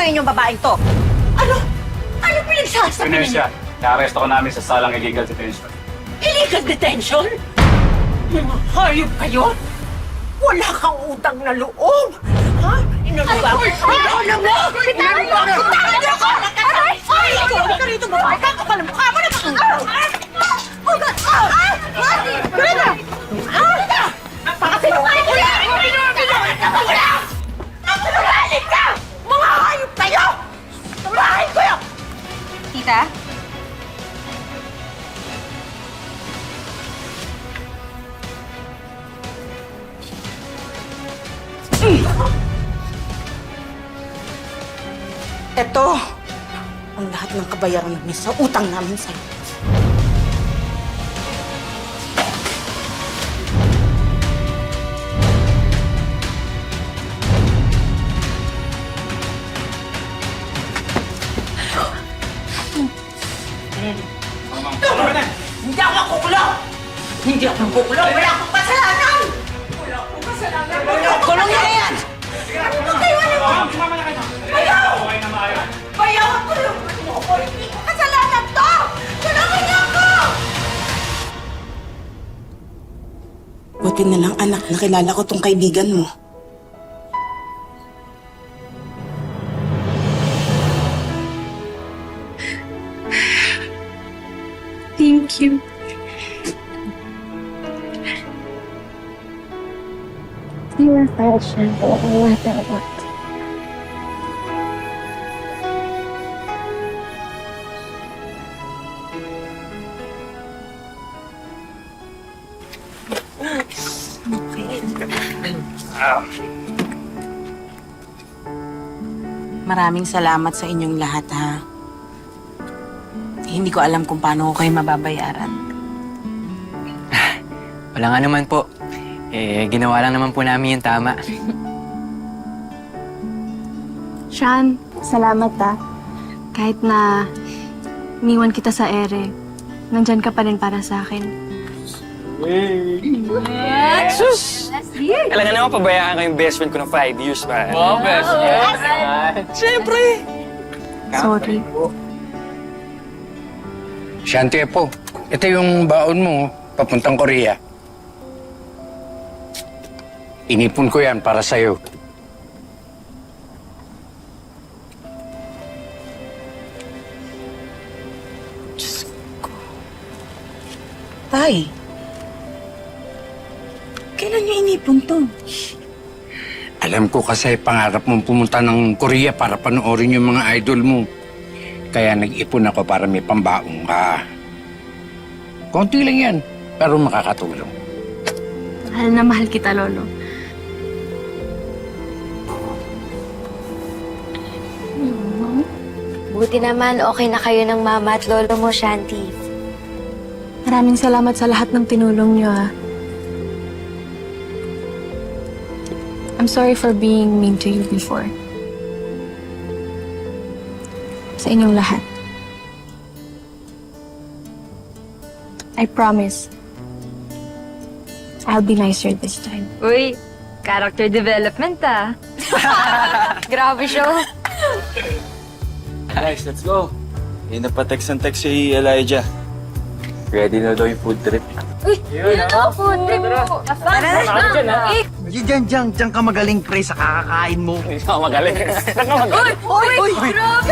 ngayon yung babaeng to? Ano? Ano pinagsasabi ninyo? Venetia, na-arresto ko namin sa salang illegal detention. Illegal detention? Mga hayop kayo? Wala kang utang na loob! Ha? Inaluba ko? Inaluba mo! Inaluba mo! Inaluba niyo ako! Aray! Ay! Ikaw ka rito, babae ka! Kapal ang mukha mo na baka! Oh, God! Tara na! Napakasinungaling ko yan! Napakasinungaling ka! Mga hayop kayo! Babae ko yun! Tita? Ito ang lahat ng kabayaran namin sa utang namin sa'yo. Hindi ako makukulong! Hindi ako makukulong! Wala akong kasalanan! Wala akong kasalanan! Kulong niya yan! Huwag kayo ano mo! Bayaw! Bayaw ang kulong mo! Hindi ko kasalanan to! Tulungan niyo ako! Buti na lang anak, nakilala ko tong kaibigan mo. Thank you. You are fashion, no matter what. Maraming salamat sa inyong lahat, ha. Hindi ko alam kung paano ko kayo mababayaran. Wala nga naman po. Ginawa lang naman po namin yung tama. Sean, salamat Kahit na iniwan kita sa ere, nandyan ka pa rin para sa akin. Sus! Kailangan naman pabayaan ko yung best friend ko ng 5 years pa. Wow, best friend! Siyempre! Sorry. Shanti po, ito yung baon mo papuntang Korea. Inipon ko yan para sa'yo. Tay, kailan niyo inipon to? Alam ko kasi pangarap mong pumunta ng Korea para panoorin yung mga idol mo. Kaya nag-ipon ako para may pambaong ka. Konti lang yan, pero makakatulong. Mahal na mahal kita, Lolo. Buti naman okay na kayo ng mama at lolo mo, Shanti. Maraming salamat sa lahat ng tinulong niyo, I'm sorry for being mean to you before. Sa inyong lahat. I promise, I'll be nicer this time. Uy, character development Grabe siya. Guys, let's go. Hindi na pa text ang text si Elijah. Ready na daw yung food trip. Uy, yun na food trip mo. Diyan ka magaling, pre, sa kakakain mo. Hindi ako magaling. Uy, grabe!